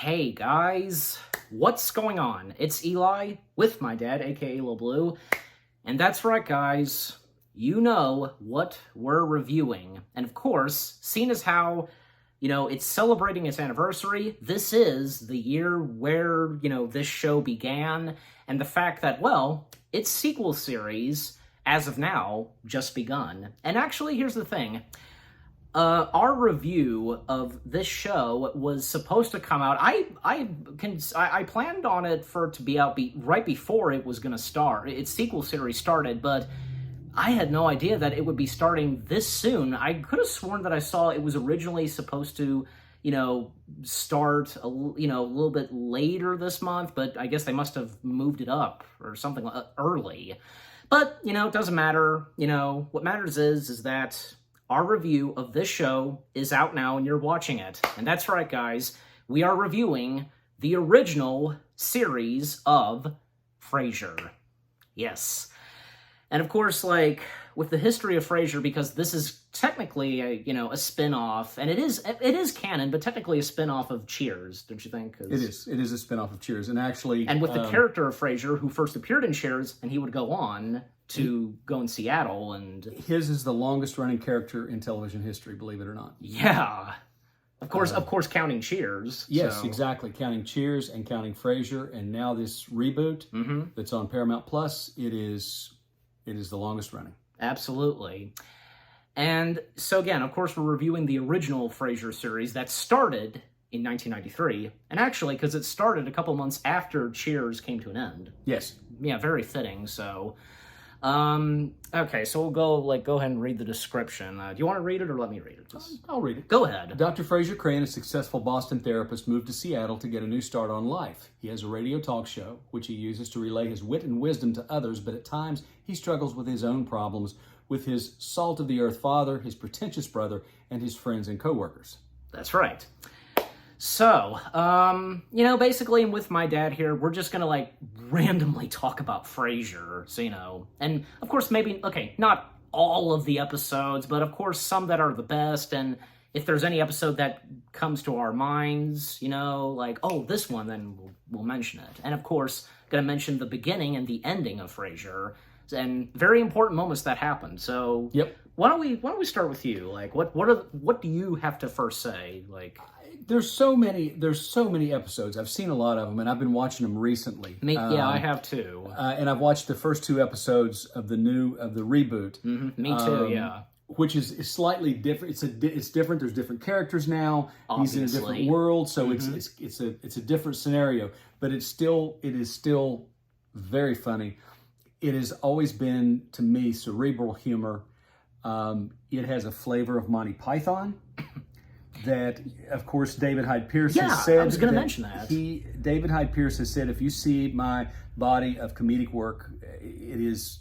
Hey guys, what's going on? It's Eli with my dad, aka Lil Blue, and that's right guys, you know what we're reviewing. And of course, seeing as how, it's celebrating its anniversary, this is the year where, this show began, and the fact that, well, its sequel series, as of now, just begun. And actually, here's the thing. Our review of this show was supposed to come out. I planned on it for it to be out right before it was going to start. Its sequel series started, but I had no idea that it would be starting this soon. I could have sworn that I saw it was originally supposed to, start a little bit later this month, but I guess they must have moved it up or something early. But it doesn't matter. What matters is that our review of this show is out now and you're watching it. And that's right, guys. We are reviewing the original series of Frasier. Yes. And of course, with the history of Frasier, because this is technically a spin-off, and it is canon, but technically a spin-off of Cheers, don't you think? It is a spin-off of Cheers, and actually... And with the character of Frasier, who first appeared in Cheers, and he would go on to go in Seattle, and... His is the longest-running character in television history, believe it or not. Yeah. Of course, counting Cheers. Yes, so. Exactly. Counting Cheers and counting Frasier, and now this reboot that's on Paramount Plus, it is the longest running. Absolutely. And so again, of course, we're reviewing the original Frasier series that started in 1993. And actually, because it started a couple months after Cheers came to an end. Yes. Yeah, very fitting. So, okay, so we'll go ahead and read the description. Do you want to read it or let me read it? I'll read it. Go ahead. Dr. Frasier Crane, a successful Boston therapist, moved to Seattle to get a new start on life. He has a radio talk show, which he uses to relay his wit and wisdom to others, but at times he struggles with his own problems with his salt-of-the-earth father, his pretentious brother, and his friends and coworkers. That's right. So, basically, with my dad here, we're just gonna, randomly talk about Frasier, so, and, of course, maybe, not all of the episodes, but, of course, some that are the best, and if there's any episode that comes to our minds, oh, this one, then we'll mention it. And, of course, gonna mention the beginning and the ending of Frasier, and very important moments that happened. So, yep. Why don't we start with you? What do you have to first say? There's so many episodes. I've seen a lot of them, and I've been watching them recently. Yeah, I have too. And I've watched the first two episodes of the reboot. Mm-hmm. Me too. Yeah. Which is slightly different. It's different. There's different characters now. Obviously. He's in a different world, so it's a different scenario. But it is still very funny. It has always been, to me, cerebral humor. It has a flavor of Monty Python. That, of course, David Hyde Pierce has said. I was going to mention that. David Hyde Pierce has said, if you see my body of comedic work, it is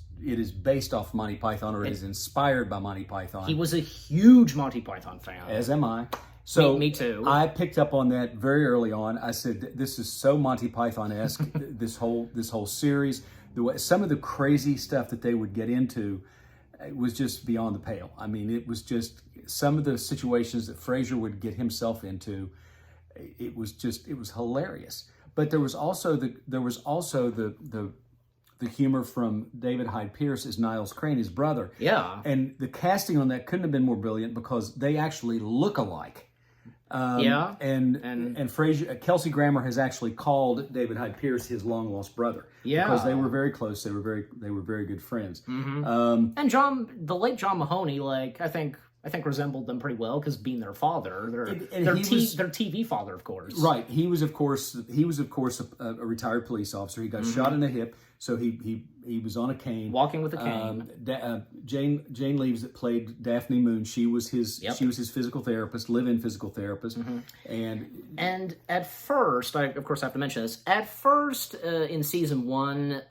based off Monty Python, or it is inspired by Monty Python. He was a huge Monty Python fan. As am I. So me too. I picked up on that very early on. I said, this is so Monty Python-esque, this whole series. Some of the crazy stuff that they would get into, it was just beyond the pale. I mean, it was just some of the situations that Frasier would get himself into. It was hilarious. But there was also the humor from David Hyde Pierce as Niles Crane, his brother. Yeah. And the casting on that couldn't have been more brilliant because they actually look alike. And Frasier, Kelsey Grammer has actually called David Hyde Pierce his long lost brother. Yeah, because they were very close. They were very good friends. Mm-hmm. And the late John Mahoney, I think resembled them pretty well because being their father, their TV father, of course. Right. He was of course a retired police officer. He got shot in the hip, so he was on a cane, walking with a cane. Jane Leaves, that played Daphne Moon, she was his physical therapist, live-in physical therapist, and at first, I of course have to mention this. At first, in season 1,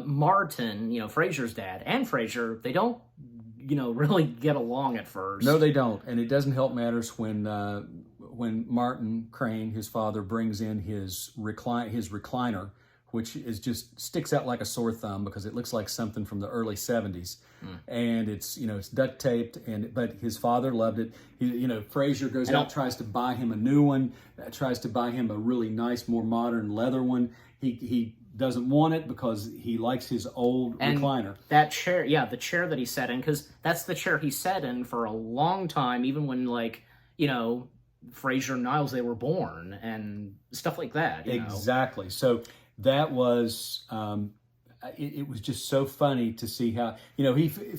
Martin, Frasier's dad, and Frasier, they don't really get along at first. No, they don't, and it doesn't help matters when Martin Crane, his father, brings in his recliner, which is just sticks out like a sore thumb because it looks like something from the early 70s. And it's, it's duct taped, but his father loved it. Frasier goes out, tries to buy him a new one, tries to buy him a really nice, more modern leather one. He doesn't want it because he likes his old recliner. That chair, the chair that he sat in, because that's the chair he sat in for a long time, even when, Frasier and Niles, they were born, and stuff like that. Exactly. So that was, it was just so funny to see how,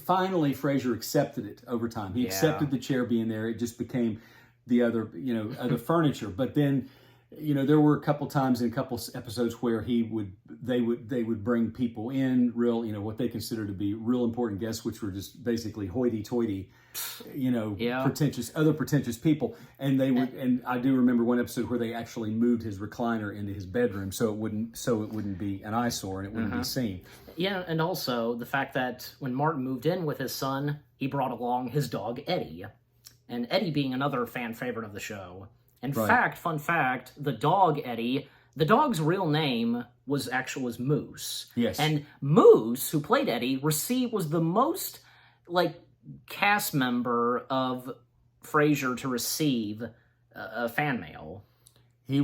finally Frasier accepted it over time. He accepted the chair being there. It just became the other, other furniture. But then, there were a couple times in a couple episodes where they would bring people in, real, what they consider to be real important guests, which were just basically hoity-toity, pretentious people. And they would, and I do remember one episode where they actually moved his recliner into his bedroom so it wouldn't be an eyesore and it wouldn't be seen. Yeah, and also the fact that when Martin moved in with his son, he brought along his dog Eddie, and Eddie being another fan favorite of the show. In fact, fun fact, the dog Eddie, the dog's real name was Moose. Yes. And Moose, who played Eddie, was the most cast member of Frasier to receive a fan mail. I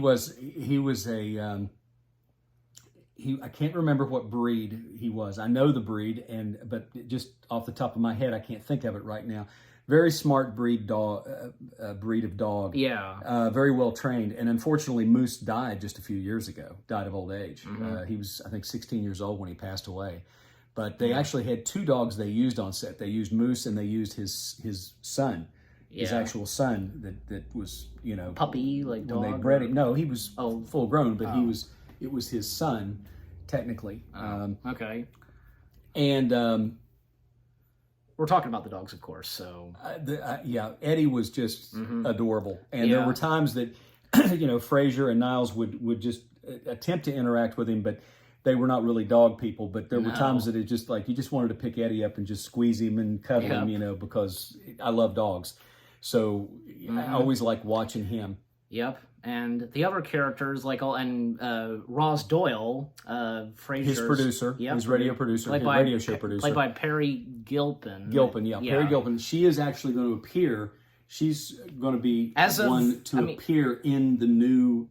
can't remember what breed he was. I know the breed, but just off the top of my head, I can't think of it right now. Very smart breed of dog. Yeah. Very well trained. And unfortunately, Moose died just a few years ago. Died of old age. He was, I think, 16 years old when he passed away. But they actually had two dogs they used on set. They used Moose and they used his son, his actual son that was, puppy, dog. When they bred him. No, he was full grown, but it was his son, technically. Okay. And we're talking about the dogs, of course. So Eddie was just adorable, and there were times that Frasier and Niles would just attempt to interact with him, but they were not really dog people. But there were times that it just you just wanted to pick Eddie up and just squeeze him and cuddle him, because I love dogs. So I always like watching him. Yep. And the other characters, Ross Doyle, Frasier's... His producer, his radio producer, his radio show producer. Played by Perry Gilpin. Perry Gilpin. She is actually going to appear... She's going to be appear in the new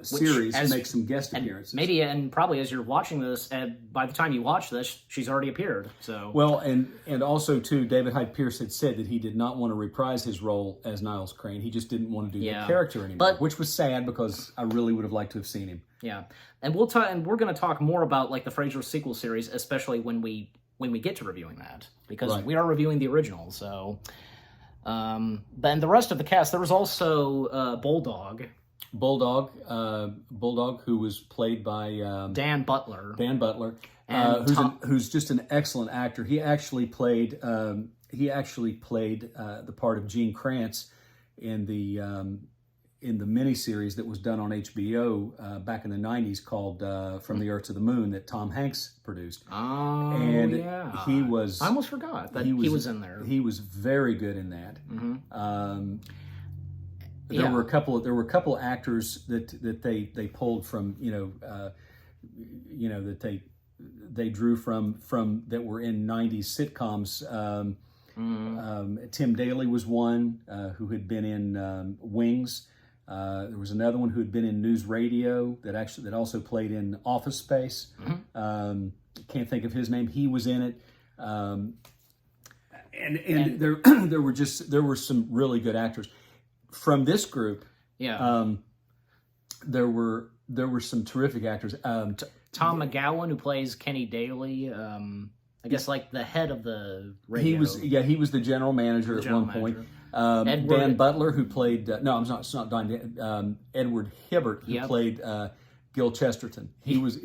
series, make some guest appearances. Maybe, and probably as you're watching this, by the time you watch this, she's already appeared. So well, and also too, David Hyde Pierce had said that he did not want to reprise his role as Niles Crane. He just didn't want to do that character anymore, which was sad because I really would have liked to have seen him. Yeah, and we're going to talk more about the Frasier sequel series, especially when we get to reviewing that, because we are reviewing the original. So. And the rest of the cast, there was also Bulldog, who was played by Dan Butler. And who's just an excellent actor. He actually played the part of Gene Kranz in the miniseries that was done on HBO back in the 90s called From the Earth to the Moon that Tom Hanks produced. Oh, and he was... I almost forgot that he was in there. He was very good in that. There were a couple actors that they pulled from, that they drew from that were in 90s sitcoms. Tim Daly was one who had been in Wings. There was another one who had been in News Radio that also played in Office Space. Can't think of his name. He was in it. And there were some really good actors from this group. There were some terrific actors. Tom McGowan, who plays Kenny Daly. I guess the head of the radio. He was the general manager at one point. Dan Butler, who played it's not Don. Edward Hibbert, who played Gil Chesterton.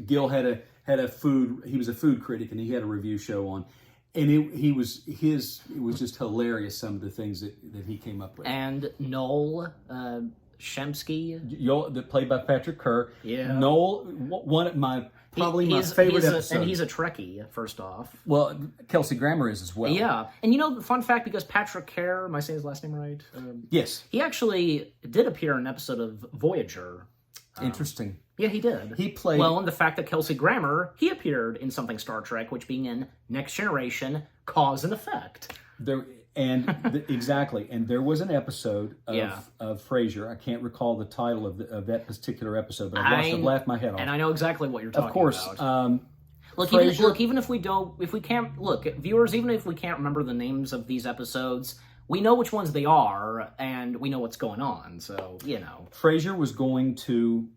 Gil had a food. He was a food critic, and he had a review show on. And it was just hilarious, some of the things that he came up with. And Noel Shemsky, that played by Patrick Kerr. Yeah, Noel, one of my favorite episodes. And he's a Trekkie, first off. Well, Kelsey Grammer is as well. Yeah, and fun fact, because Patrick Kerr, am I saying his last name right? Yes. He actually did appear in an episode of Voyager. Interesting. Yeah, he did. He played... Well, and the fact that Kelsey Grammer, he appeared in something Star Trek, which being in Next Generation, Cause and Effect. Exactly. And there was an episode Yeah. of Frasier. I can't recall the title of that particular episode, but I've laughed my head off. And I know exactly what you're talking Of course. about. Look, even if we can't, viewers, even if we can't remember the names of these episodes, we know which ones they are, and we know what's going on, so, you know. Frasier was going to,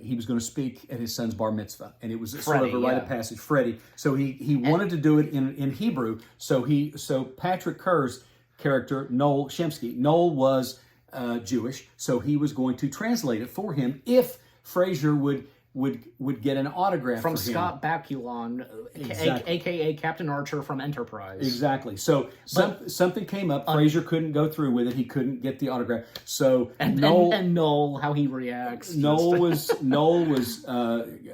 he was going to speak at his son's bar mitzvah, and it was sort of a rite of passage. Freddie. So he wanted to do it in Hebrew, so Patrick Kerr's character, Noel Shemsky, Noel was Jewish, so he was going to translate it for him if Frasier would get an autograph from for him. Scott Bakula, a.k.a. Captain Archer from Enterprise. Exactly. So something came up. Frasier couldn't go through with it. He couldn't get the autograph. So Noel, how he reacts. Noel was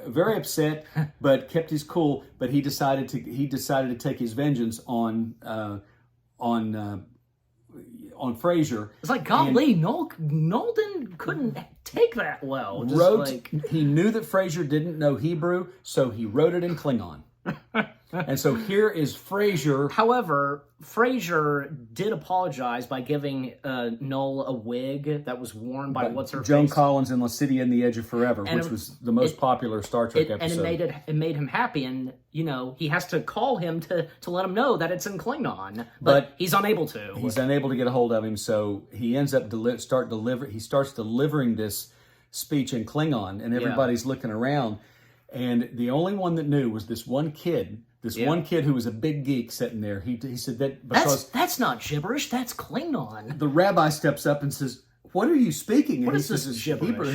very upset, but kept his cool. But he decided to take his vengeance on Frasier. It's like, golly, Noel couldn't take that well. He knew that Frasier didn't know Hebrew, so he wrote it in Klingon. And so here is Frasier. However, Frasier did apologize by giving Noel a wig that was worn by what's-her-face. Joan Collins in La City and the Edge of Forever, which was the most popular Star Trek episode. And it made him happy, and, you know, he has to call him to let him know that it's in Klingon. But he's unable to. He's unable to get a hold of him, so he ends up he starts delivering this speech in Klingon, and everybody's looking around, and the only one that knew was this one kid. One kid who was a big geek sitting there. He said that because that's not gibberish. That's Klingon. The rabbi steps up and says, "What are you speaking?" And what he is says, this gibberish? Hebrew.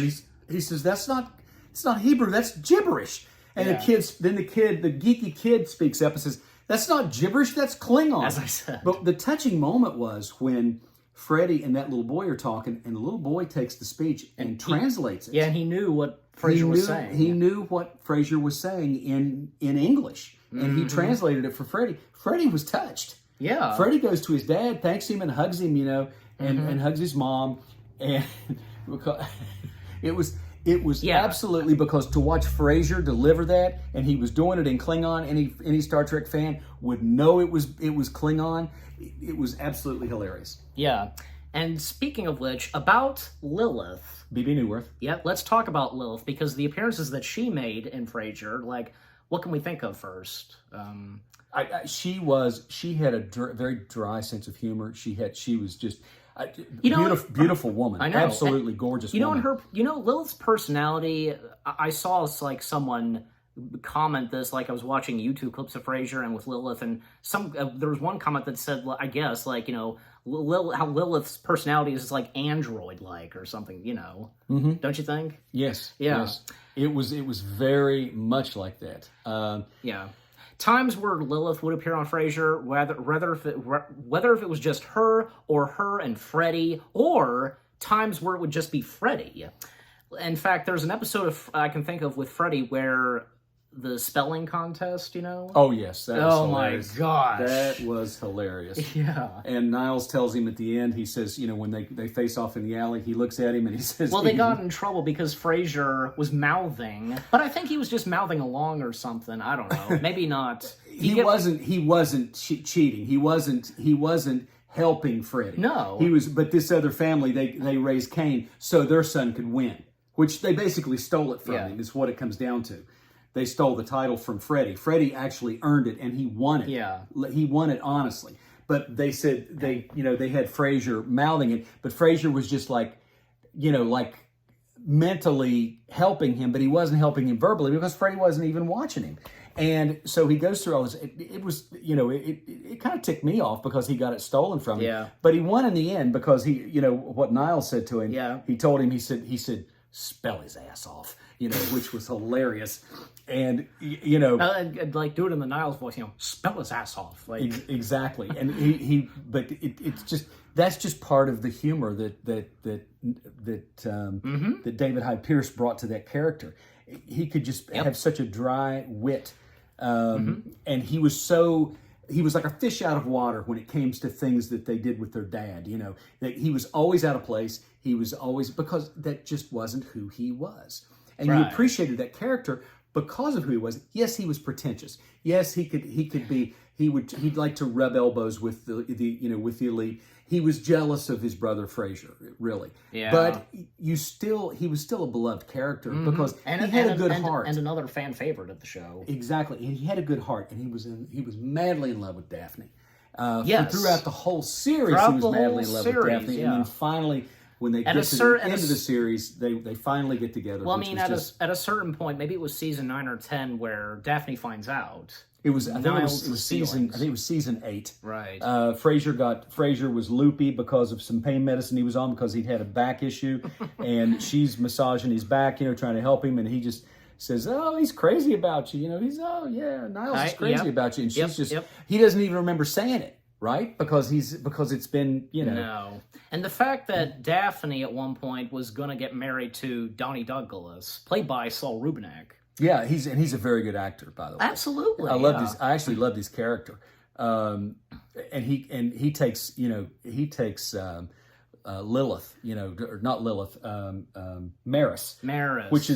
And he says, "It's not Hebrew. That's gibberish." And the geeky kid speaks up and says, "That's not gibberish. That's Klingon." As I said. But the touching moment was when Freddie and that little boy are talking, and the little boy takes the speech and translates it. Yeah, and he knew what Frasier was saying. He knew what Frasier was saying in English. And he translated it for Freddie. Freddie was touched. Yeah. Freddie goes to his dad, thanks him, and hugs him, and hugs his mom. And because it was absolutely, because to watch Frasier deliver that, and he was doing it in Klingon, any Star Trek fan would know it was Klingon. It was absolutely hilarious. Yeah. And speaking of which, about Lilith. B.B. Newworth. Yeah, let's talk about Lilith, because the appearances that she made in Frasier, like, what can we think of first? She had a very dry sense of humor. She was just beautiful woman. I know. Absolutely gorgeous woman. Lilith's personality, I saw like someone comment this, like I was watching YouTube clips of Frasier and with Lilith, and there was one comment that said, I guess, like, how Lilith's personality is like android-like or something, Mm-hmm. Don't you think? Yes. Yeah. Yes. It was very much like that. Yeah. Times where Lilith would appear on Frasier, whether if it was just her or her and Freddie, or times where it would just be Freddie. In fact, there's an episode I can think of with Freddie where the spelling contest, Oh, yes. That was hilarious. My gosh. That was hilarious. Yeah. And Niles tells him at the end, he says, when they face off in the alley, he looks at him and he says... Well, they got in trouble because Frasier was mouthing, but I think he was just mouthing along or something. I don't know. Maybe not. He wasn't cheating. He wasn't helping Freddie. No. He was, but this other family, they raised Cain so their son could win, which they basically stole it from him, is what it comes down to. They stole the title from Freddie. Freddie actually earned it, and he won it. Yeah. He won it honestly. But they said they had Frasier mouthing it, but Frasier was just like mentally helping him, but he wasn't helping him verbally because Freddie wasn't even watching him. And so he goes through all this. It was, it kind of ticked me off because he got it stolen from him. Yeah. But he won in the end because he, what Niles said to him. Yeah. He told him, he said, spell his ass off, which was hilarious. And, like, do it in the Niles voice, spell his ass off. Like, exactly. And but it's just, that's just part of the humor that David Hyde Pierce brought to that character. He could just have such a dry wit. And he was so he was like a fish out of water when it came to things that they did with their dad. You know, that he was always out of place. He was always, because that just wasn't who he was. And you Right. appreciated that character because of who he was. Yes, he was pretentious. Yes, he'd like to rub elbows with the with the elite. He was jealous of his brother Frasier, really. Yeah. But he was still a beloved character because he had a good heart. And another fan favorite of the show. Exactly. And he had a good heart, and he was madly in love with Daphne. Yes. Throughout the whole series, Throughout he was the madly whole in love series, with Daphne. yeah. And then finally, when they At get a to cer- the at a end of the s- series, they finally get together. Well, I which mean, was at a certain point, maybe it was season 9 or 10, where Daphne finds out. I think it Niles' was season. feelings. I think it was season 8. Right. Frasier was loopy because of some pain medicine he was on because he'd had a back issue, and she's massaging his back, trying to help him, and he just says, "Oh, he's crazy about you." Niles is crazy about you, and she's he doesn't even remember saying it, right? Because it's been No. And the fact that Daphne at one point was going to get married to Donnie Douglas, played by Saul Rubinek. Yeah, he's a very good actor, by the way. Absolutely. I actually love his character. And he takes Lilith, or not Lilith, Maris. Maris. Which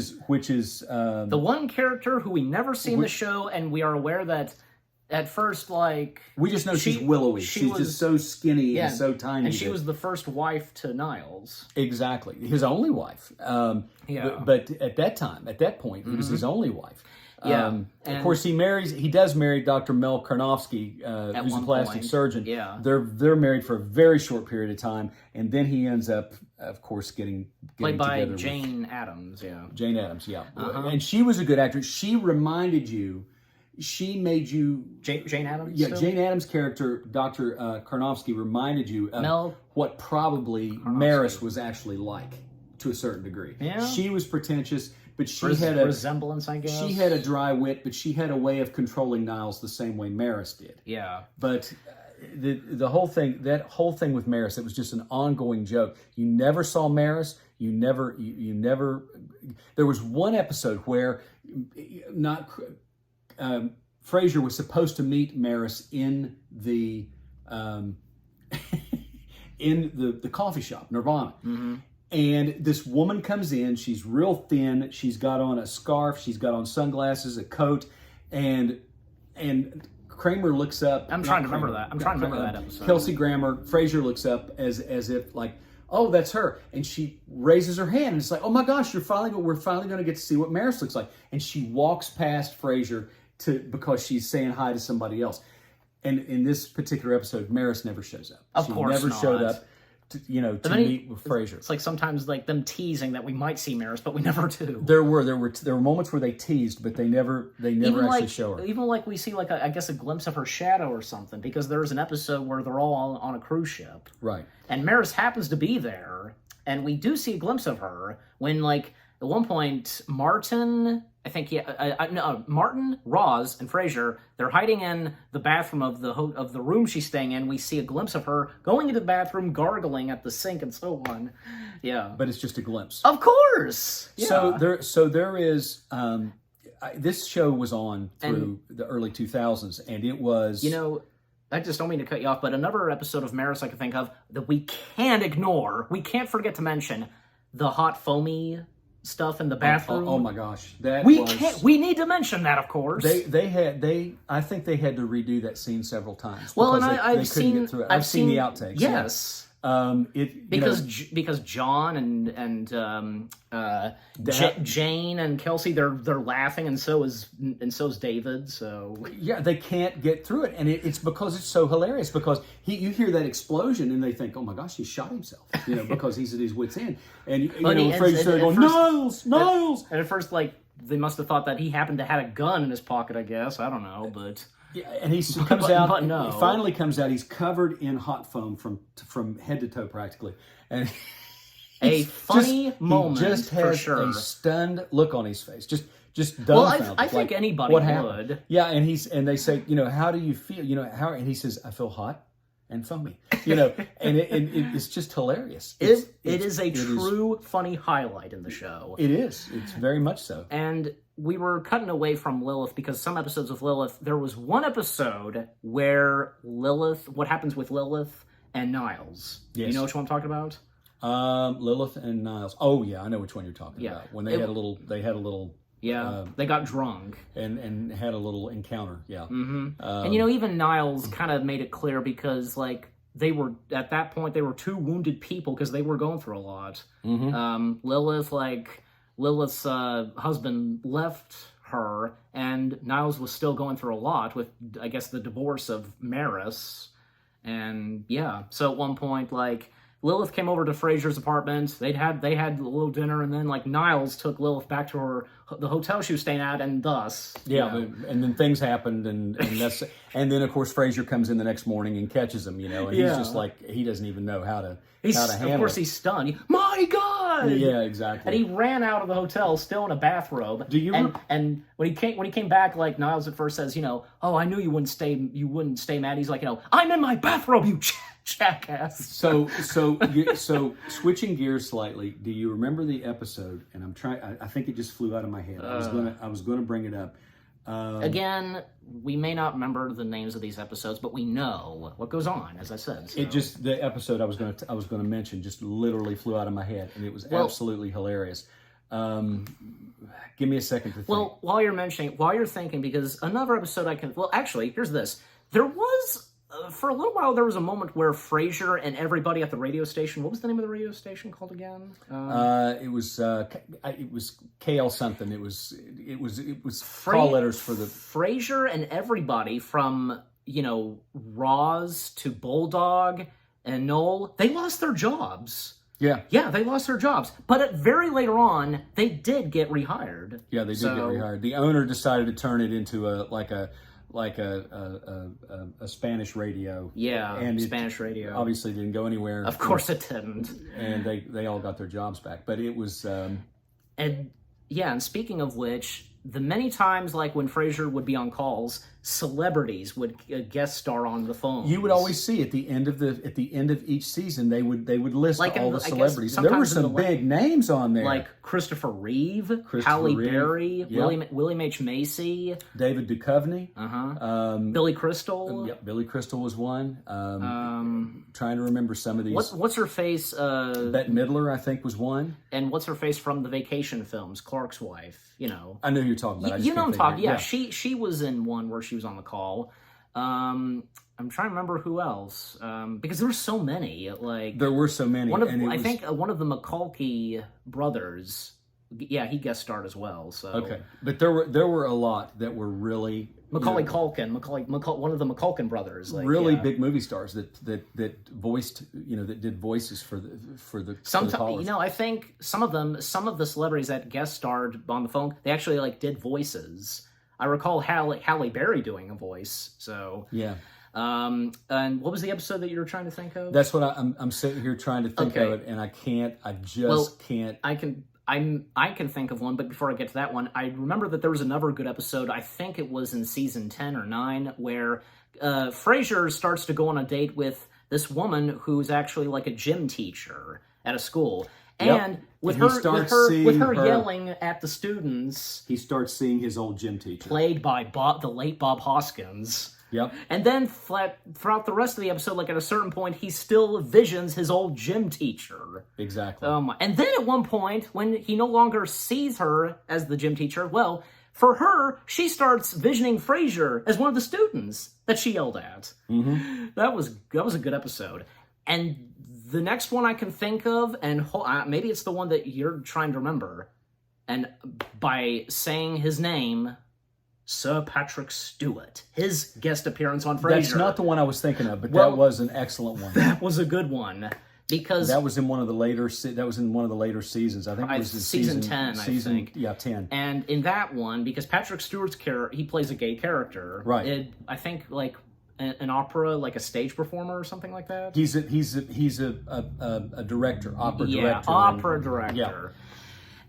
is the one character who we never see in the show, and we are aware that at first, we just know she's willowy. she She's was- just so skinny and so tiny. and she was the first wife to Niles. Exactly, his only wife. But at that point, it was his only wife. Yeah, of course, he does marry Dr. Mel Karnofsky, who's a one plastic point. surgeon. Yeah. They're married for a very short period of time, and then he ends up, of course, getting Played by together Jane Addams, with Jane Addams. Yeah, and she was a good actress. She reminded you. She made you... Jane Addams? Yeah, still? Jane Addams' character, Dr. Karnofsky, reminded you of what probably Maris was actually like, to a certain degree. Yeah. She was pretentious, but she had a... resemblance, I guess. She had a dry wit, but she had a way of controlling Niles the same way Maris did. Yeah. But the whole thing, that whole thing with Maris, it was just an ongoing joke. You never saw Maris. You never... There was one episode where... Frasier was supposed to meet Maris in the in the coffee shop, Nirvana. Mm-hmm. And this woman comes in. She's real thin. She's got on a scarf. She's got on sunglasses, a coat, and Kramer looks up. I'm trying to remember that episode. Kelsey Grammer. Frasier looks up as if like, oh, that's her. And she raises her hand, and it's like, oh my gosh, we're finally going to get to see what Maris looks like. And she walks past Frasier because she's saying hi to somebody else. And in this particular episode, Maris never shows up. Of course never not. showed up to meet with Frasier. It's like sometimes like them teasing that we might see Maris, but we never do. There were moments where they teased, but they never actually show her. Even like we see like I guess a glimpse of her shadow or something, because there's an episode where they're all on a cruise ship. Right. And Maris happens to be there, and we do see a glimpse of her when like at one point Martin, I think Martin, Roz, and Frasier, they're hiding in the bathroom of the room she's staying in. We see a glimpse of her going into the bathroom, gargling at the sink, and so on. Yeah, but it's just a glimpse. Of course. Yeah. So there is. This show was on through the early 2000s, and it was. I just don't mean to cut you off, but another episode of Maris I can think of that we can't ignore, we can't forget to mention, the hot foamy stuff in the bathroom. Oh my gosh, we need to mention that, of course. I think they had to redo that scene several times. Well, and I've seen the outtakes. Yes. Because John and Jane and Kelsey, they're laughing, and so is David. So yeah, they can't get through it, and it's because it's so hilarious. Because you hear that explosion, and they think, "Oh my gosh, he shot himself," because he's at his wits' end, and Frasier started going, "Niles!" And at first, like they must have thought that he happened to have a gun in his pocket. I guess I don't know, but. Yeah, and he comes out. But no. He finally comes out. He's covered in hot foam from head to toe, practically, and a funny moment. He just has for sure. a stunned look on his face. Just dumbfounded. Well, I think anybody would. Yeah, and they say, how do you feel? And he says, I feel hot and foamy. And it's just hilarious. It is a true funny highlight in the show. It is. It's very much so. And we were cutting away from Lilith because some episodes of Lilith, there was one episode where what happens with Lilith and Niles. Yes. You know which one I'm talking about? Lilith and Niles. Oh yeah, I know which one you're talking about. When they had a little. Yeah, they got drunk and had a little encounter. Yeah, and even Niles kind of made it clear because they were at that point they were two wounded people because they were going through a lot. Lilith's husband left her, and Niles was still going through a lot with, I guess, the divorce of Maris. And yeah, so at one point, Lilith came over to Frasier's apartment. They had a little dinner, and then Niles took Lilith back to the hotel she was staying at, and thus and then things happened, and then of course Frasier comes in the next morning and catches him, and he's just he doesn't even know how to handle. Of course, he's stunned. My God! Yeah, exactly. And he ran out of the hotel still in a bathrobe. Do you? And when he came back, Niles at first says, oh, I knew you wouldn't stay mad. He's like, I'm in my bathrobe, you jackass. So switching gears slightly, do you remember the episode? And I'm trying. I think it just flew out of my head. I was gonna bring it up. Again, we may not remember the names of these episodes, but we know what goes on, as I said. So. The episode I was gonna mention just literally flew out of my head, and it was absolutely hilarious. Give me a second to think. Well, while you're thinking, because another episode actually, here's this. There was. For a little while, there was a moment where Frasier and everybody at the radio station. What was the name of the radio station called again? It was KL something. It was call letters for the Frasier and everybody from Roz to Bulldog and Noel. They lost their jobs. Yeah, they lost their jobs. But very later on, they did get rehired. Yeah, they did get rehired. The owner decided to turn it into a Spanish radio. Yeah, and Spanish radio. Obviously didn't go anywhere. Of course it didn't. And they all got their jobs back. But it was... And speaking of which, the many times when Frasier would be on calls, celebrities would guest star on the phone. You would always see at the end of each season they would list all the celebrities. There were some big names on there, like Christopher Reeve, Halle Berry, William H. Macy, David Duchovny, Billy Crystal. Billy Crystal was one. Trying to remember some of these. What's her face? Bette Midler, I think, was one. And what's her face from the Vacation films? Clark's wife. I know who you're talking about. You know I'm talking. Yeah, she was in one where she was on the call. I'm trying to remember who else, because there were so many. There were so many. I think one of the McCulkey brothers. Yeah, he guest starred as well. So okay, but there were a lot that were really Macaulay Culkin, one of the McCulkin brothers, big movie stars that voiced, that did voices for the sometimes. I think some of the celebrities that guest starred on the phone, they actually did voices. I recall Halle Berry doing a voice. So yeah. And what was the episode that you were trying to think of? That's what I'm sitting here trying to think of it, and I can't. I just can't. I can think of one, but before I get to that one, I remember that there was another good episode, I think it was in season 10 or 9, where Frasier starts to go on a date with this woman who's actually a gym teacher at a school. And with her yelling at the students, he starts seeing his old gym teacher, played by the late Bob Hoskins. Yep. And then throughout the rest of the episode, at a certain point, he still visions his old gym teacher. Exactly. And then at one point, when he no longer sees her as the gym teacher, well, for her, she starts visioning Frasier as one of the students that she yelled at. Mm-hmm. That was a good episode. And the next one I can think of, and maybe it's the one that you're trying to remember, and by saying his name... Sir Patrick Stewart, his guest appearance on Frasier. That's not the one I was thinking of, but that was an excellent one. That was a good one because that was in one of the later. That was in one of the later seasons. I think it was in season 10. I think. Yeah, 10. And in that one, because Patrick Stewart's character, he plays a gay character. Right. I think an opera, a stage performer or something like that. He's a director, opera director. Yeah, opera director. Yeah.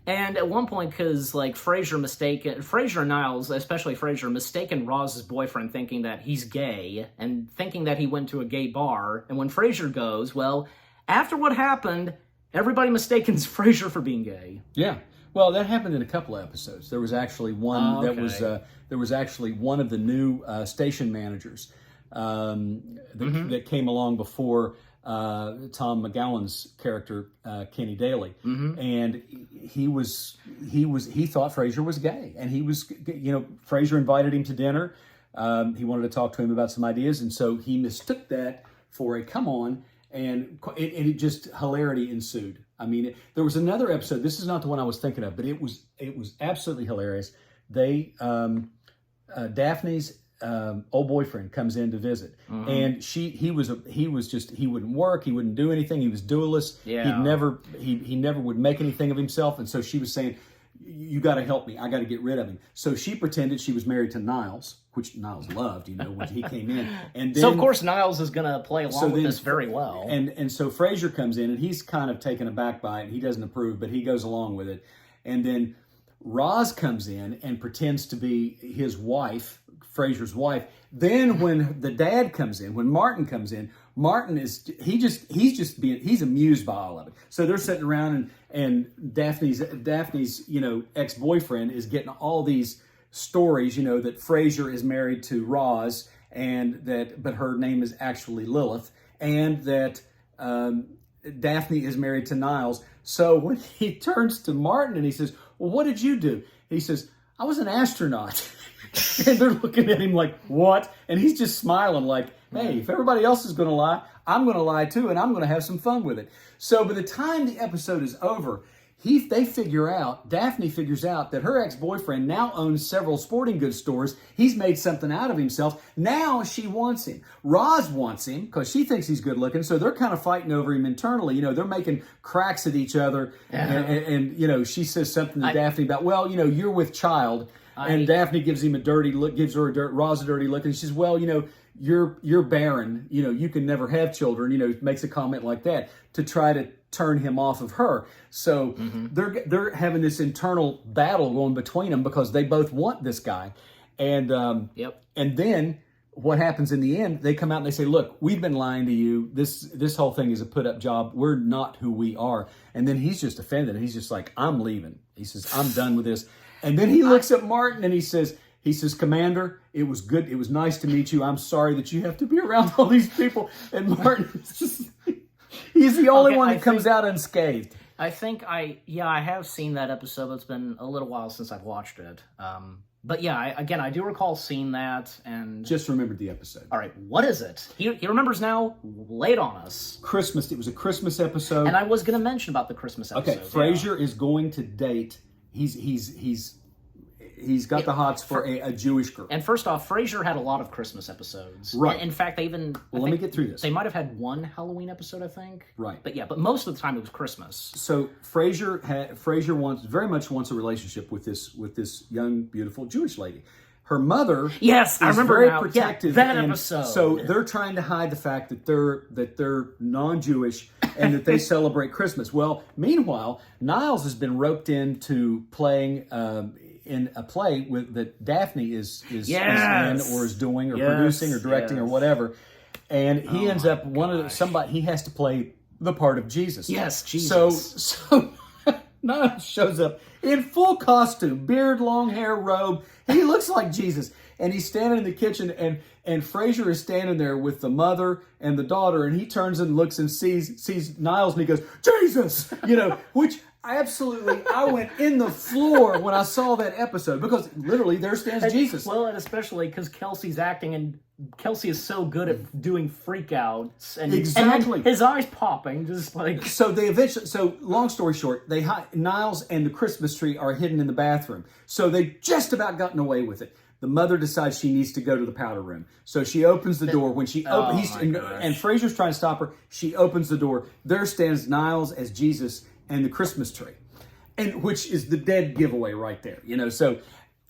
And at one point, because Frasier and Niles, especially Frasier, mistaken Roz's boyfriend, thinking that he's gay and thinking that he went to a gay bar. And when Frasier goes, well, after what happened, everybody mistakes Frasier for being gay. Yeah. Well, that happened in a couple of episodes. There was actually one that was there was actually one of the new station managers that came along before Tom McGowan's character Kenny Daly, and he thought Frasier was gay, and Frasier invited him to dinner. He wanted to talk to him about some ideas, and so he mistook that for a come on, and it just hilarity ensued. I mean, there was another episode. This is not the one I was thinking of, but it was absolutely hilarious. They Daphne's old boyfriend comes in to visit, and he wouldn't work, he wouldn't do anything, he was duelist. He never would make anything of himself, and so she was saying, you got to help me, I got to get rid of him. So she pretended she was married to Niles, which Niles loved, when he came in, and then, so of course Niles is going to play along with this very well, and so Frasier comes in, and he's kind of taken aback by it, and he doesn't approve, but he goes along with it, and then Roz comes in and pretends to be his wife, Frasier's wife. Then when the dad comes in, when Martin comes in, Martin he's amused by all of it. So they're sitting around, and Daphne's ex-boyfriend is getting all these stories, that Frasier is married to Roz, but her name is actually Lilith, and that Daphne is married to Niles. So when he turns to Martin and he says, well, what did you do? He says, I was an astronaut. And they're looking at him like, what? And he's just smiling like, hey, if everybody else is going to lie, I'm going to lie too, and I'm going to have some fun with it. So by the time the episode is over, Daphne figures out that her ex-boyfriend now owns several sporting goods stores. He's made something out of himself. Now she wants him. Roz wants him because she thinks he's good looking. So they're kind of fighting over him internally. They're making cracks at each other. And she says something to Daphne about, well, you're with child. And Daphne gives him a dirty look, Roz a dirty look. And she says, well, you're barren. You can never have children. Makes a comment like that to try to turn him off of her. So they're having this internal battle going between them because they both want this guy. And and then what happens in the end, they come out and they say, look, we've been lying to you. This whole thing is a put up job. We're not who we are. And then he's just offended. He's just like, I'm leaving. He says, I'm done with this. And then he looks at Martin and he says, Commander, it was good. It was nice to meet you. I'm sorry that you have to be around all these people. And Martin is just, he's the only one that comes out unscathed. I think I have seen that episode, but it's been a little while since I've watched it. But yeah, I do recall seeing that, and just remembered the episode. All right, what is it? He remembers now. Lay it on us. Christmas. It was a Christmas episode, and I was going to mention about the Christmas episode. Okay, Frasier is going to date. He's got the hots for a Jewish girl. And first off, Frasier had a lot of Christmas episodes. Right. In fact, they even... let me get through this. They might have had one Halloween episode, I think. Right. But most of the time it was Christmas. So Frasier very much wants a relationship with this young, beautiful Jewish lady. Her mother I remember very now. protective. Yeah, that episode. So they're trying to hide the fact that they're non-Jewish and that they celebrate Christmas. Well, meanwhile, Niles has been roped into playing in a play that Daphne is in or is doing or producing or directing or whatever, and he ends up he has to play the part of Jesus. Yes, Jesus. So Niles shows up in full costume, beard, long hair, robe. He looks like Jesus. And he's standing in the kitchen, and Frasier is standing there with the mother and the daughter, and he turns and looks and sees Niles, and he goes, Jesus! Which I went in the floor when I saw that episode, because literally there stands Jesus. Well, and especially because Kelsey's acting, and Kelsey is so good at doing freakouts, and exactly his eyes popping, just like So long story short, Niles and the Christmas tree are hidden in the bathroom. So they just about gotten away with it. The mother decides she needs to go to the powder room, so she opens the door. When she opens, and Frasier's trying to stop her. She opens the door. There stands Niles as Jesus and the Christmas tree, and which is the dead giveaway right there. So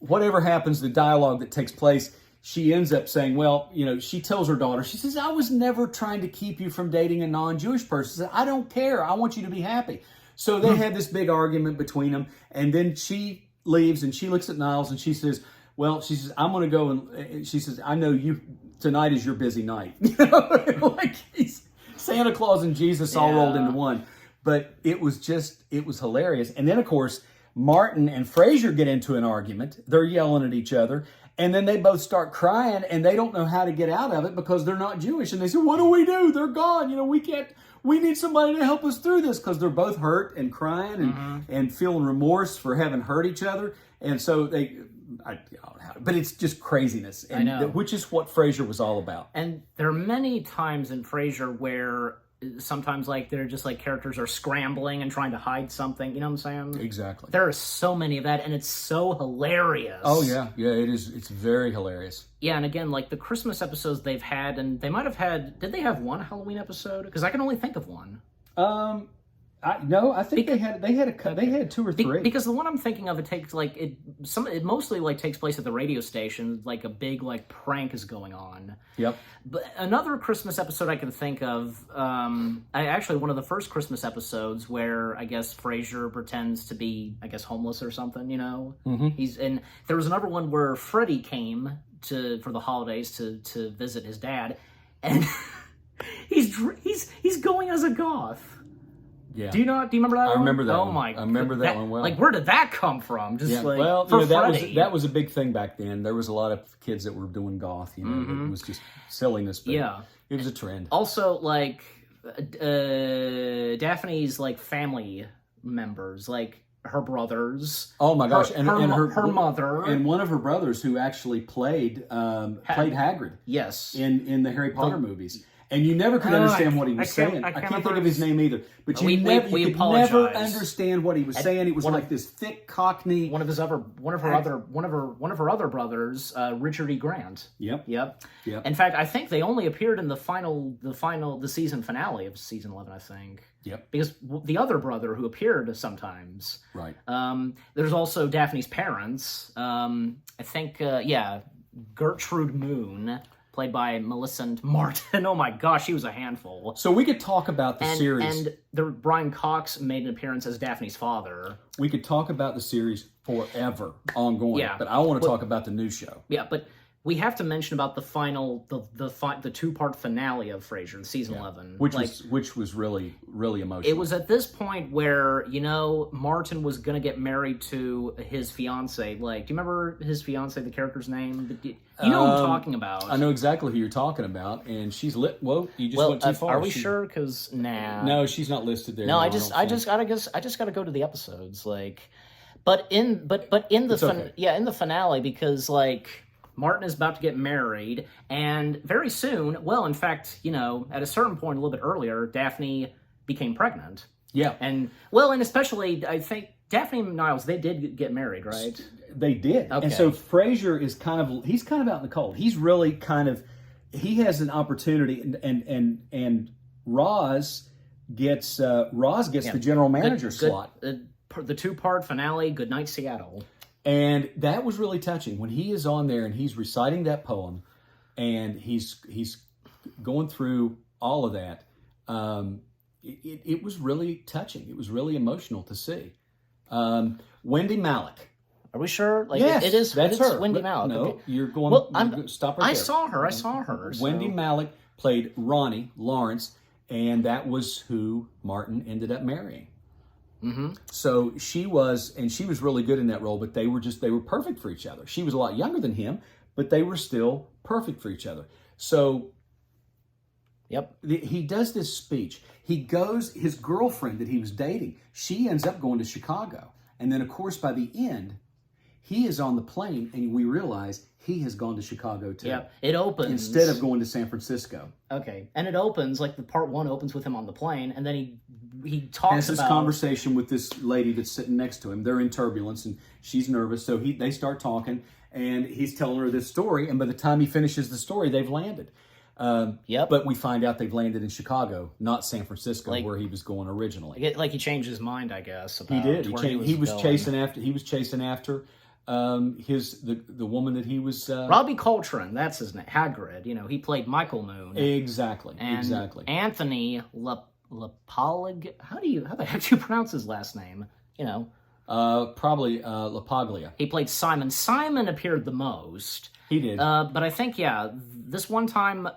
whatever happens, the dialogue that takes place, she ends up saying, well, she tells her daughter, she says, I was never trying to keep you from dating a non-Jewish person. She said, I don't care. I want you to be happy. So they had this big argument between them, and then she leaves and she looks at Niles and she says, I'm going to go, and she says, I know tonight is your busy night. Like he's Santa Claus and Jesus all rolled into one. But it was hilarious. And then, of course, Martin and Frasier get into an argument. They're yelling at each other. And then they both start crying, and they don't know how to get out of it because they're not Jewish. And they say, what do we do? They're gone. We need somebody to help us through this, because they're both hurt and crying and feeling remorse for having hurt each other. And so I don't know how, but it's just craziness. And I know. which is what Frasier was all about. And there are many times in Frasier where sometimes like they're just like characters are scrambling and trying to hide something. You know what I'm saying? Exactly. There are so many of that, and it's so hilarious. Oh yeah, it is. It's very hilarious. Yeah, and again, like the Christmas episodes they've had, and they might have had. Did they have one Halloween episode? Because I can only think of one. I think they had two or three. Because the one I'm thinking of, it takes like it mostly like takes place at the radio station. Like a big like prank is going on. Yep. But another Christmas episode I can think of, one of the first Christmas episodes where I guess Frasier pretends to be, I guess, homeless or something. You know, and there was another one where Freddie came for the holidays to visit his dad, and he's going as a goth. Yeah. Do you remember that one? I remember that one. Oh my! I remember that one well. Like, where did that come from? That was a big thing back then. There was a lot of kids that were doing goth. You know, it was just silliness. But it was a trend. Also, like Daphne's like family members, like her brothers. Oh my gosh! Her mother, and one of her brothers who actually played Hagrid. Yes. In the Harry Potter movies. And you never could understand what he was saying. I can't think of his name either. But you could never understand what he was saying. It was like this thick Cockney. One of her other brothers, Richard E. Grant. Yep. In fact, I think they only appeared in the season finale of season 11. I think. Yep. Because the other brother who appeared sometimes. Right. There's also Daphne's parents. I think. Gertrude Moon, played by Millicent Martin. Oh my gosh, she was a handful. So we could talk about the series. And Brian Cox made an appearance as Daphne's father. We could talk about the series forever, ongoing. Yeah. But I want to talk about the new show. Yeah, but we have to mention about the final, the two-part finale of Frasier, season 11. Which was really, really emotional. It was at this point where, Martin was going to get married to his fiancée. Like, do you remember his fiancée, the character's name? You know what I'm talking about. I know exactly who you're talking about, and she's lit. Whoa, you just went too far. Are we sure? Because no, she's not listed there. No, I just gotta go to the episodes, like, but in the finale, because like Martin is about to get married, and very soon, well, in fact, at a certain point, a little bit earlier, Daphne became pregnant. Yeah, and especially I think Daphne and Niles, they did get married, right? They did. Okay. And so Frasier is kind of out in the cold. He's really he has an opportunity, and Roz gets the general manager slot. The two-part finale, Goodnight Seattle. And that was really touching when he is on there and he's reciting that poem and he's going through all of that. It was really touching. It was really emotional to see. Wendy Malick. Are we sure? Like, yes, it is. That's it's her. Wendy Malick. No, okay. You're going. Well, stop right there. I saw her. So. Wendy Malick played Ronnie Lawrence, and that was who Martin ended up marrying. Mm-hmm. So she was really good in that role. But they were perfect for each other. She was a lot younger than him, but they were still perfect for each other. So. Yep. He does this speech. His girlfriend that he was dating, she ends up going to Chicago. And then, of course, by the end, he is on the plane, and we realize he has gone to Chicago, too. Yeah, it opens. Instead of going to San Francisco. Okay, and it opens, like the part one opens with him on the plane, and then he talks has this conversation with this lady that's sitting next to him. They're in turbulence, and she's nervous, so they start talking, and he's telling her this story, and by the time he finishes the story, they've landed. Yep. But we find out they've landed in Chicago, not San Francisco, where he was going originally. Like he changed his mind, I guess. He did. He was chasing after the woman that he was. Robbie Coltrane, that's his name. Hagrid. He played Michael Moon. Exactly. And exactly. Anthony LaPaglia. How the heck do you pronounce his last name? Probably LaPaglia. He played Simon. Simon appeared the most. He did. But I think, this one time,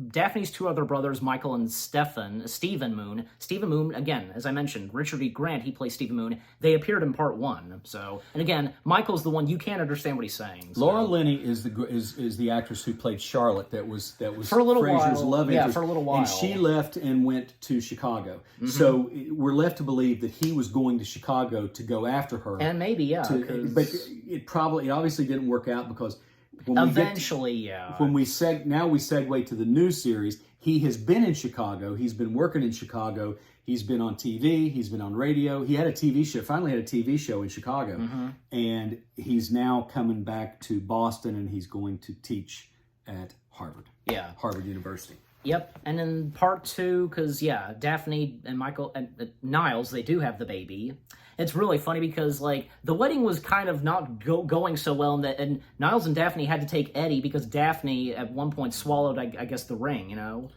Daphne's two other brothers, Michael and Stephen Moon. Stephen Moon, again, as I mentioned, Richard E. Grant, he plays Stephen Moon. They appeared in part 1. So, and again, Michael's the one you can't understand what he's saying. So. Laura Linney is the actress who played Charlotte. That was for a little Frasier's while. love interest. Yeah, for a little while. And she left and went to Chicago. So we're left to believe that he was going to Chicago to go after her. And maybe, yeah. But it obviously didn't work out because when eventually, when we segue to the new series, he has been in Chicago. He's been working in Chicago. He's been on TV. He's been on radio. He had a TV show. Finally, had a TV show in Chicago, and he's now coming back to Boston, and he's going to teach at Harvard. Yeah, Harvard University. Yep, and in part 2, because, Daphne and Michael and Niles, they do have the baby. It's really funny because, like, the wedding was kind of not going so well, and Niles and Daphne had to take Eddie because Daphne, at one point, swallowed, I guess, the ring, you know?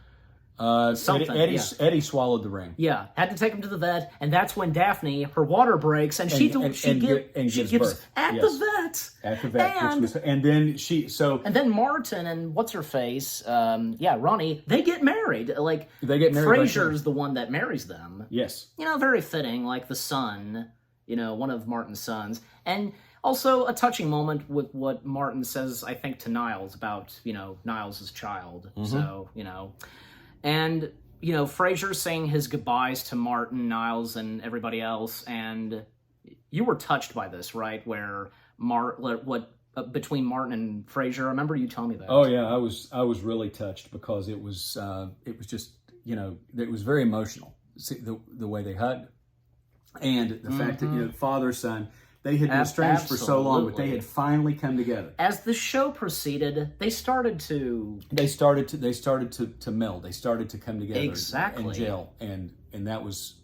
Eddie swallowed the ring. Yeah, had to take him to the vet, and that's when Daphne, her water breaks, and she gives birth at the vet. At the vet, and then Martin and what's her face, Ronnie, they get married. Like Frasier's the one that marries them. Yes, very fitting, like the son, one of Martin's sons, and also a touching moment with what Martin says, I think, to Niles about Niles' child. So And, Frasier's saying his goodbyes to Martin, Niles, and everybody else, and you were touched by this, right? Where between Martin and Frasier, I remember you telling me that. Oh yeah, I was really touched because it was just it was very emotional. See, the way they hugged, and the fact that father son. They had been estranged for so long, but they had finally come together. As the show proceeded, they started to meld. They started to come together, exactly, and gel, and that was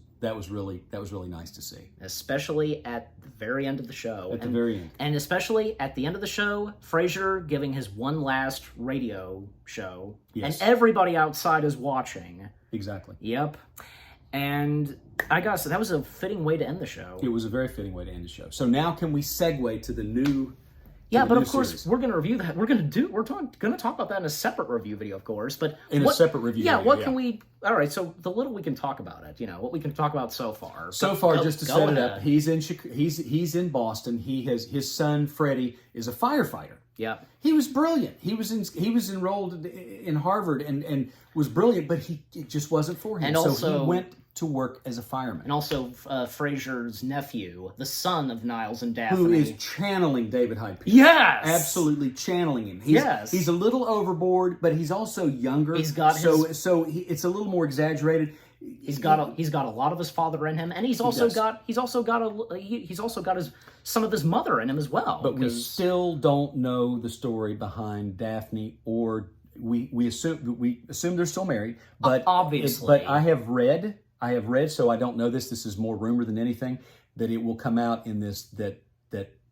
really nice to see. Especially at the very end of the show. At the very end, and especially at the end of the show, Frasier giving his one last radio show, and everybody outside is watching. Exactly. Yep. And I gotta say, that was a fitting way to end the show. It was a very fitting way to end the show. So now can we segue to the new but of course, series. We're going to review that. We're going to talk about that in a separate review video, of course. But a separate review video, what can we... All right, so the little we can talk about it, what we can talk about so far. Just to set it up, he's in Boston. His son, Freddie, is a firefighter. Yeah. He was brilliant. He was enrolled in Harvard and was brilliant, but it just wasn't for him. And also, so he went to work as a fireman. And also Frasier's nephew, the son of Niles and Daphne. Who is channeling David Hyde Pierce. Yes! Absolutely channeling him. He's a little overboard, but he's also younger. He's got it's a little more exaggerated. He's got a lot of his father in him, and he's also got some of his mother in him as well. But we still don't know the story behind Daphne, or we assume they're still married. But obviously, but I have read, so I don't know this. This is more rumor than anything, that it will come out in this that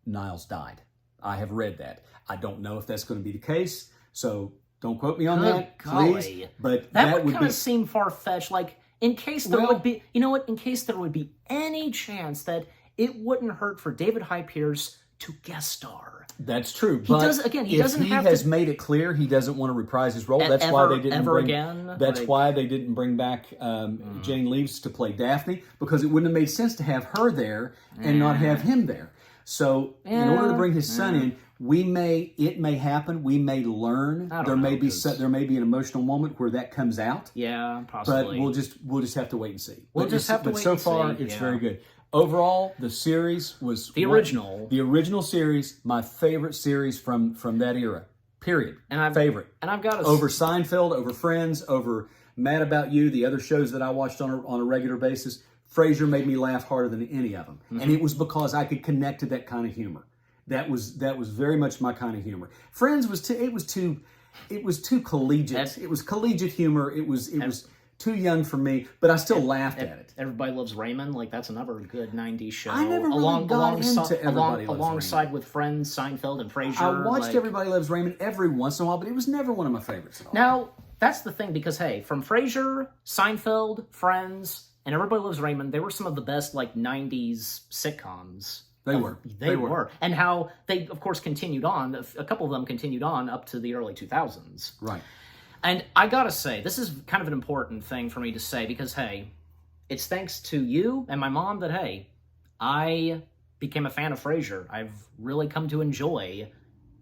Niles died. I have read that. I don't know if that's going to be the case, so don't quote me on that, please. But that would kind of seem far-fetched. Like, in case there would be, in case there would be any chance that it wouldn't hurt for David Hyde Pierce to guest star. That's true. He doesn't have has made it clear he doesn't want to reprise his role. That's why they didn't bring back Jane Leeves to play Daphne, because it wouldn't have made sense to have her there and not have him there. So in order to bring his son in, it may happen. We may learn. There may be an emotional moment where that comes out. Yeah, possibly. But we'll just have to wait and see. But so far, it's very good. Overall, the series was the original series, my favorite series from that era. Period. Favorite. And I've got over Seinfeld, over Friends, over Mad About You, the other shows that I watched on a regular basis. Frasier made me laugh harder than any of them, and it was because I could connect to that kind of humor. That was very much my kind of humor. Friends was too collegiate. It was collegiate humor. It was too young for me, but I still laughed at it. Everybody Loves Raymond, like that's another good '90s show. I never really got into Everybody Loves alongside Raymond. With Friends, Seinfeld, and Frasier. I watched Everybody Loves Raymond every once in a while, but it was never one of my favorites at all. Now that's the thing, because hey, from Frasier, Seinfeld, Friends, and Everybody Loves Raymond, they were some of the best '90s sitcoms. They were. And how they, of course, continued on. A couple of them continued on up to the early 2000s. Right. And I gotta say, this is kind of an important thing for me to say because, hey, it's thanks to you and my mom that, hey, I became a fan of Frasier. I've really come to enjoy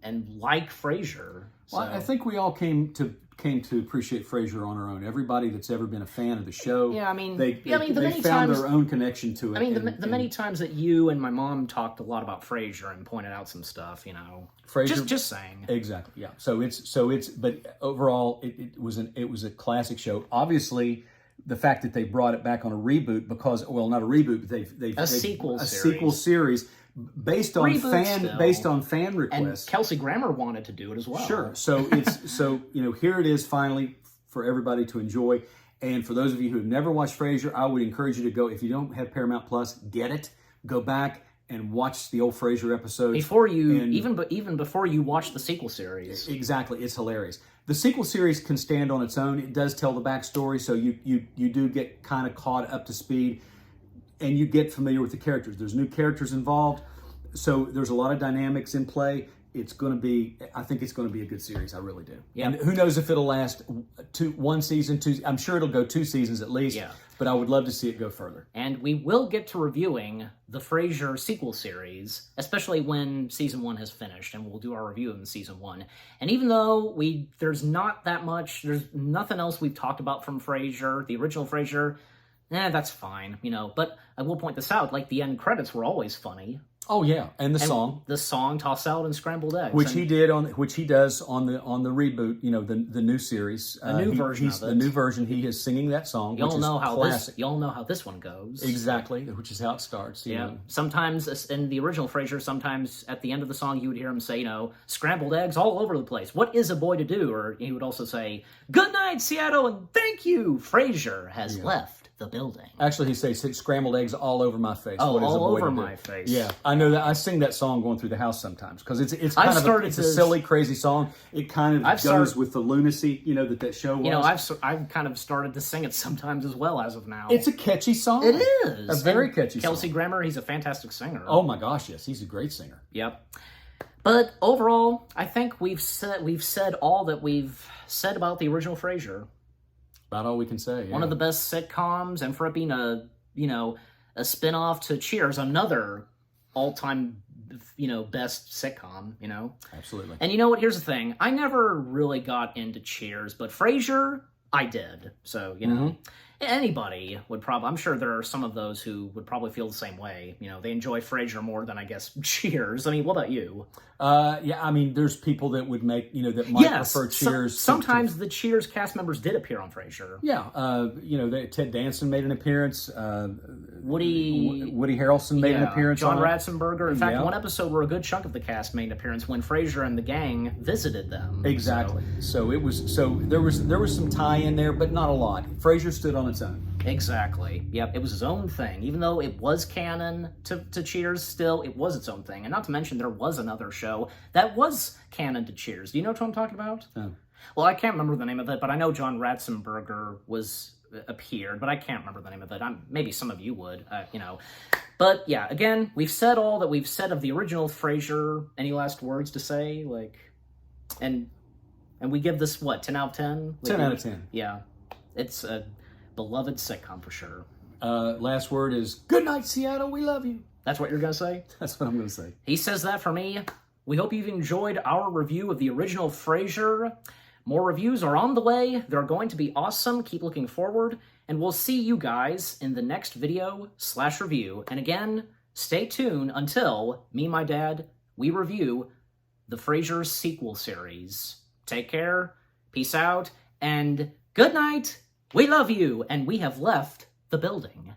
and like Frasier. So. Well, I think we all came to appreciate Frasier on our own. Everybody that's ever been a fan of the show, yeah, I mean, they found their own connection to it. I mean, the many times that you and my mom talked a lot about Frasier and pointed out some stuff, you know, Frasier, just saying. Exactly, yeah. But overall, it was a classic show. Obviously, the fact that they brought it back on a reboot because, well, not a reboot, but they've sequel series based on fan requests. And Kelsey Grammer wanted to do it as well. Sure. So here it is finally for everybody to enjoy. And for those of you who have never watched Frasier, I would encourage you to go. If you don't have Paramount Plus, get it. Go back and watch the old Frasier episodes before you even before you watch the sequel series. Exactly, it's hilarious. The sequel series can stand on its own. It does tell the backstory, so you do get kind of caught up to speed, and you get familiar with the characters. There's new characters involved, so there's a lot of dynamics in play. I think it's going to be a good series. I really do. Yeah. And who knows if it'll last one season, two. I'm sure it'll go 2 seasons at least. Yeah. But I would love to see it go further. And we will get to reviewing the Frasier sequel series, especially when season 1 has finished, and we'll do our review of season 1. And even though there's nothing else we've talked about from Frasier, the original Frasier, that's fine, you know. But I will point this out, like the end credits were always funny. Oh yeah, and the song Tossed Salad and Scrambled Eggs, which he does on the reboot, you know, the new series, the new version of it. The new version. He is singing that song. Y'all know how this one goes. Exactly, which is how it starts. You know. Sometimes in the original Frasier, sometimes at the end of the song, you would hear him say, you know, scrambled eggs all over the place. What is a boy to do? Or he would also say, "Good night, Seattle, and thank you. Frasier has left the building." Actually, he says scrambled eggs all over my face. Oh, all over my face. Yeah, I know that. I sing that song going through the house sometimes because it's a silly, crazy song. It kind of goes with the lunacy, you know, that show was. You know, I've kind of started to sing it sometimes as well as of now. It's a catchy song. It is a very catchy song. Kelsey Grammer, he's a fantastic singer. Oh my gosh, yes, he's a great singer. Yep. But overall, I think we've said all that we've said about the original Frasier. About all we can say. Yeah. One of the best sitcoms, and for it being a spin-off to Cheers, another all-time, best sitcom, Absolutely. And you know what? Here's the thing. I never really got into Cheers, but Frasier, I did. So, anybody would probably, I'm sure there are some of those who would probably feel the same way. You know, they enjoy Frasier more than, I guess, Cheers. I mean, what about you? I mean, there's people that would that might prefer Cheers. Sometimes the Cheers cast members did appear on Frasier. Yeah. Ted Danson made an appearance. Woody Harrelson made an appearance. John Ratzenberger. In fact, one episode where a good chunk of the cast made an appearance when Frasier and the gang visited them. Exactly. So there was some tie in there, but not a lot. Frasier stood on its own. Exactly. Yep, it was his own thing. Even though it was canon to Cheers, still, it was its own thing. And not to mention, there was another show that was canon to Cheers. Do you know what I'm talking about? No. Well, I can't remember the name of it, but I know John Ratzenberger appeared, but I can't remember the name of it. Maybe some of you would, But yeah, again, we've said all that we've said of the original Frasier. Any last words to say? And we give this, 10 out of 10? 10 out of 10. Yeah. It's a beloved sitcom for sure. Last word is, good night, Seattle, we love you. That's what you're going to say? That's what I'm going to say. He says that for me. We hope you've enjoyed our review of the original Frasier. More reviews are on the way. They're going to be awesome. Keep looking forward. And we'll see you guys in the next video/review. And again, stay tuned until me and my dad, we review the Frasier sequel series. Take care. Peace out. And good night. We love you. And we have left the building.